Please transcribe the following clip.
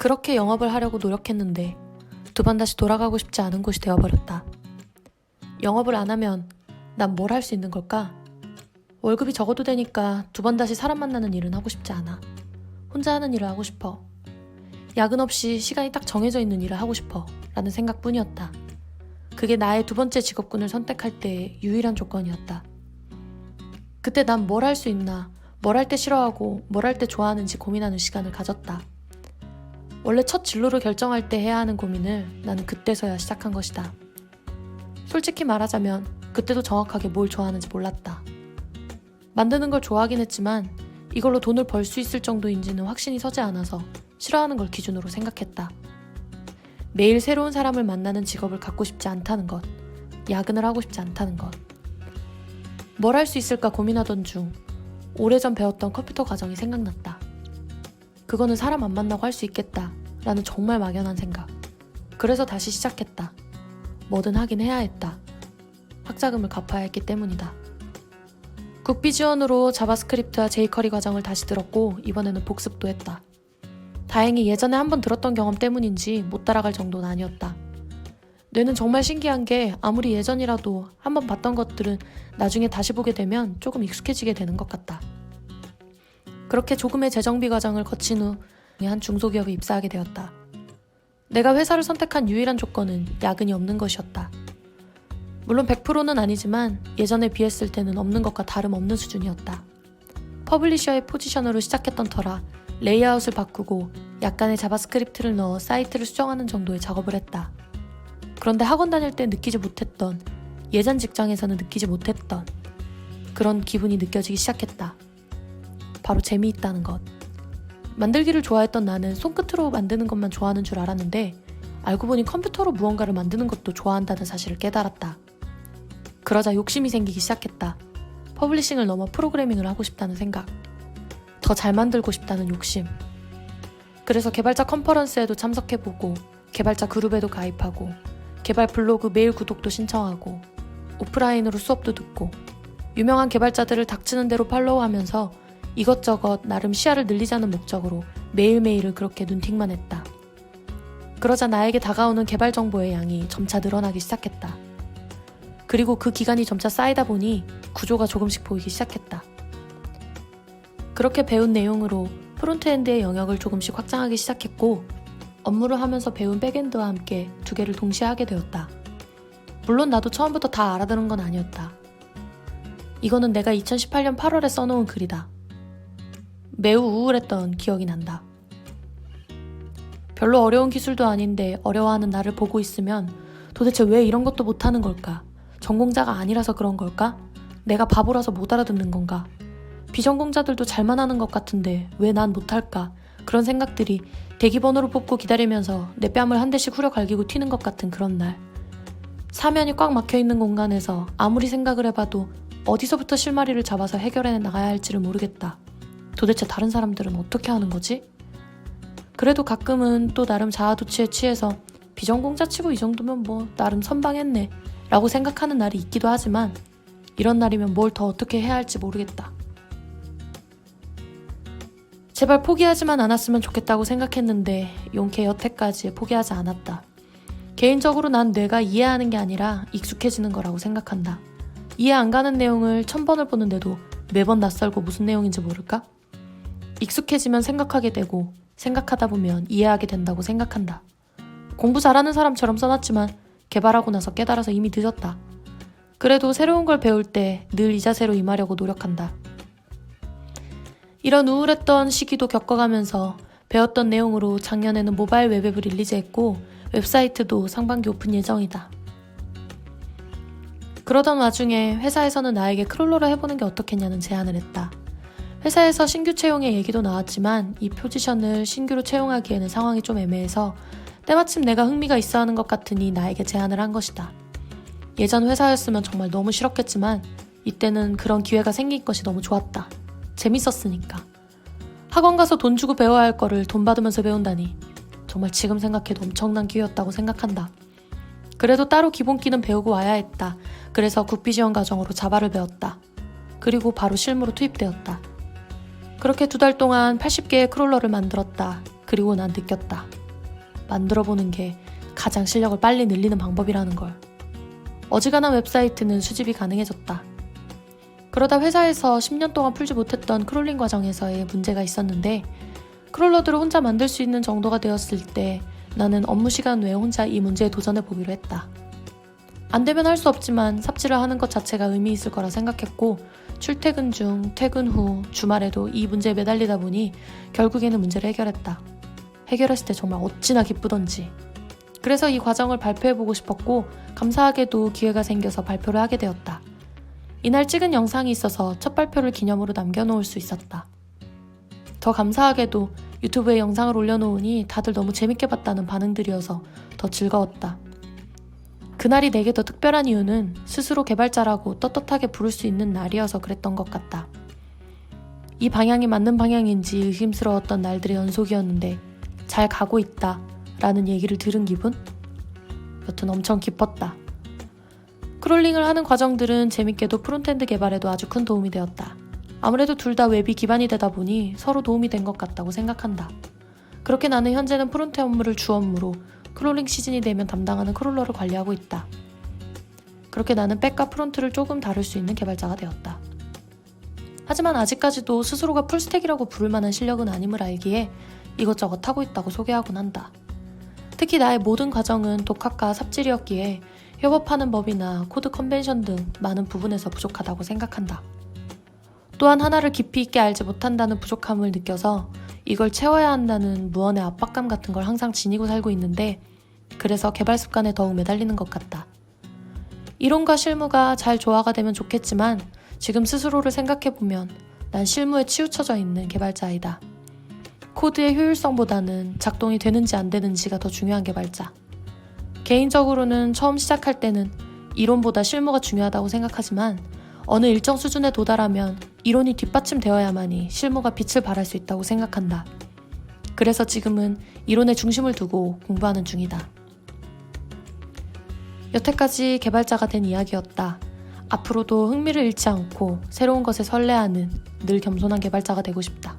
그렇게 영업을 하려고 노력했는데 두 번 다시 돌아가고 싶지 않은 곳이 되어버렸다. 영업을 안 하면 난 뭘 할 수 있는 걸까? 월급이 적어도 되니까 두 번 다시 사람 만나는 일은 하고 싶지 않아. 혼자 하는 일을 하고 싶어. 야근 없이 시간이 딱 정해져 있는 일을 하고 싶어 라는 생각뿐이었다. 그게 나의 두 번째 직업군을 선택할 때의 유일한 조건이었다. 그때 난 뭘 할 수 있나, 뭘 할 때 싫어하고 뭘 할 때 좋아하는지 고민하는 시간을 가졌다. 원래 첫 진로를 결정할 때 해야 하는 고민을 나는 그때서야 시작한 것이다. 솔직히 말하자면 그때도 정확하게 뭘 좋아하는지 몰랐다. 만드는 걸 좋아하긴 했지만 이걸로 돈을 벌 수 있을 정도인지는 확신이 서지 않아서 싫어하는 걸 기준으로 생각했다. 매일 새로운 사람을 만나는 직업을 갖고 싶지 않다는 것, 야근을 하고 싶지 않다는 것. 뭘 할 수 있을까 고민하던 중 오래전 배웠던 컴퓨터 과정이 생각났다. 그거는 사람 안 만나고 할 수 있겠다 라는 정말 막연한 생각. 그래서 다시 시작했다. 뭐든 하긴 해야 했다. 학자금을 갚아야 했기 때문이다. 국비 지원으로 자바스크립트와 jQuery 과정을 다시 들었고 이번에는 복습도 했다. 다행히 예전에 한번 들었던 경험 때문인지 못 따라갈 정도는 아니었다. 뇌는 정말 신기한 게 아무리 예전이라도 한번 봤던 것들은 나중에 다시 보게 되면 조금 익숙해지게 되는 것 같다. 그렇게 조금의 재정비 과정을 거친 후 한 중소기업에 입사하게 되었다. 내가 회사를 선택한 유일한 조건은 야근이 없는 것이었다. 물론 100%는 아니지만 예전에 비했을 때는 없는 것과 다름없는 수준이었다. 퍼블리셔의 포지션으로 시작했던 터라 레이아웃을 바꾸고 약간의 자바스크립트를 넣어 사이트를 수정하는 정도의 작업을 했다. 그런데 학원 다닐 때 느끼지 못했던, 예전 직장에서는 느끼지 못했던 그런 기분이 느껴지기 시작했다. 바로 재미있다는 것. 만들기를 좋아했던 나는 손끝으로 만드는 것만 좋아하는 줄 알았는데 알고 보니 컴퓨터로 무언가를 만드는 것도 좋아한다는 사실을 깨달았다. 그러자 욕심이 생기기 시작했다. 퍼블리싱을 넘어 프로그래밍을 하고 싶다는 생각. 더 잘 만들고 싶다는 욕심. 그래서 개발자 컨퍼런스에도 참석해보고 개발자 그룹에도 가입하고 개발 블로그 메일 구독도 신청하고 오프라인으로 수업도 듣고 유명한 개발자들을 닥치는 대로 팔로우하면서 이것저것 나름 시야를 늘리자는 목적으로 매일매일을 그렇게 눈팅만 했다. 그러자 나에게 다가오는 개발 정보의 양이 점차 늘어나기 시작했다. 그리고 그 기간이 점차 쌓이다 보니 구조가 조금씩 보이기 시작했다. 그렇게 배운 내용으로 프론트엔드의 영역을 조금씩 확장하기 시작했고 업무를 하면서 배운 백엔드와 함께 두 개를 동시에 하게 되었다. 물론 나도 처음부터 다 알아듣는 건 아니었다. 이거는 내가 2018년 8월에 써놓은 글이다. 매우 우울했던 기억이 난다. 별로 어려운 기술도 아닌데 어려워하는 나를 보고 있으면 도대체 왜 이런 것도 못하는 걸까? 전공자가 아니라서 그런 걸까? 내가 바보라서 못 알아듣는 건가? 비전공자들도 잘만 하는 것 같은데 왜 난 못할까? 그런 생각들이 대기번호를 뽑고 기다리면서 내 뺨을 한 대씩 후려갈기고 튀는 것 같은 그런 날. 사면이 꽉 막혀있는 공간에서 아무리 생각을 해봐도 어디서부터 실마리를 잡아서 해결해 나가야 할지를 모르겠다. 도대체 다른 사람들은 어떻게 하는 거지? 그래도 가끔은 또 나름 자아도취에 취해서 비전공자 치고 이 정도면 뭐 나름 선방했네 라고 생각하는 날이 있기도 하지만 이런 날이면 뭘 더 어떻게 해야 할지 모르겠다. 제발 포기하지만 않았으면 좋겠다고 생각했는데 용케 여태까지 포기하지 않았다. 개인적으로 난 뇌가 이해하는 게 아니라 익숙해지는 거라고 생각한다. 이해 안 가는 내용을 1000번을 보는데도 매번 낯설고 무슨 내용인지 모를까? 익숙해지면 생각하게 되고 생각하다 보면 이해하게 된다고 생각한다. 공부 잘하는 사람처럼 써놨지만 개발하고 나서 깨달아서 이미 늦었다. 그래도 새로운 걸 배울 때 늘 이 자세로 임하려고 노력한다. 이런 우울했던 시기도 겪어가면서 배웠던 내용으로 작년에는 모바일 웹앱을 릴리즈했고 웹사이트도 상반기 오픈 예정이다. 그러던 와중에 회사에서는 나에게 크롤러를 해보는 게 어떻겠냐는 제안을 했다. 회사에서 신규 채용의 얘기도 나왔지만 이 포지션을 신규로 채용하기에는 상황이 좀 애매해서 때마침 내가 흥미가 있어하는 것 같으니 나에게 제안을 한 것이다. 예전 회사였으면 정말 너무 싫었겠지만 이때는 그런 기회가 생긴 것이 너무 좋았다. 재밌었으니까. 학원 가서 돈 주고 배워야 할 거를 돈 받으면서 배운다니 정말 지금 생각해도 엄청난 기회였다고 생각한다. 그래도 따로 기본기는 배우고 와야 했다. 그래서 국비 지원 과정으로 자바를 배웠다. 그리고 바로 실무로 투입되었다. 그렇게 2달 동안 80개의 크롤러를 만들었다. 그리고 난 느꼈다. 만들어보는 게 가장 실력을 빨리 늘리는 방법이라는 걸. 어지간한 웹사이트는 수집이 가능해졌다. 그러다 회사에서 10년 동안 풀지 못했던 크롤링 과정에서의 문제가 있었는데 크롤러들을 혼자 만들 수 있는 정도가 되었을 때 나는 업무 시간 외에 혼자 이 문제에 도전해보기로 했다. 안 되면 할 수 없지만 삽질을 하는 것 자체가 의미 있을 거라 생각했고 출퇴근 중, 퇴근 후, 주말에도 이 문제에 매달리다 보니 결국에는 문제를 해결했다. 해결했을 때 정말 어찌나 기쁘던지. 그래서 이 과정을 발표해보고 싶었고 감사하게도 기회가 생겨서 발표를 하게 되었다. 이날 찍은 영상이 있어서 첫 발표를 기념으로 남겨놓을 수 있었다. 더 감사하게도 유튜브에 영상을 올려놓으니 다들 너무 재밌게 봤다는 반응들이어서 더 즐거웠다. 그날이 내게 더 특별한 이유는 스스로 개발자라고 떳떳하게 부를 수 있는 날이어서 그랬던 것 같다. 이 방향이 맞는 방향인지 의심스러웠던 날들의 연속이었는데 잘 가고 있다 라는 얘기를 들은 기분? 여튼 엄청 기뻤다. 크롤링을 하는 과정들은 재밌게도 프론트엔드 개발에도 아주 큰 도움이 되었다. 아무래도 둘 다 웹이 기반이 되다 보니 서로 도움이 된 것 같다고 생각한다. 그렇게 나는 현재는 프론트 업무를 주 업무로 크롤링 시즌이 되면 담당하는 크롤러를 관리하고 있다. 그렇게 나는 백과 프론트를 조금 다룰 수 있는 개발자가 되었다. 하지만 아직까지도 스스로가 풀스택이라고 부를 만한 실력은 아님을 알기에 이것저것 하고 있다고 소개하곤 한다. 특히 나의 모든 과정은 독학과 삽질이었기에 협업하는 법이나 코드 컨벤션 등 많은 부분에서 부족하다고 생각한다. 또한 하나를 깊이 있게 알지 못한다는 부족함을 느껴서 이걸 채워야 한다는 무언의 압박감 같은 걸 항상 지니고 살고 있는데 그래서 개발 습관에 더욱 매달리는 것 같다. 이론과 실무가 잘 조화가 되면 좋겠지만 지금 스스로를 생각해보면 난 실무에 치우쳐져 있는 개발자이다. 코드의 효율성보다는 작동이 되는지 안 되는지가 더 중요한 개발자. 개인적으로는 처음 시작할 때는 이론보다 실무가 중요하다고 생각하지만 어느 일정 수준에 도달하면 이론이 뒷받침되어야만이 실무가 빛을 발할 수 있다고 생각한다. 그래서 지금은 이론에 중심을 두고 공부하는 중이다. 여태까지 개발자가 된 이야기였다. 앞으로도 흥미를 잃지 않고 새로운 것에 설레하는 늘 겸손한 개발자가 되고 싶다.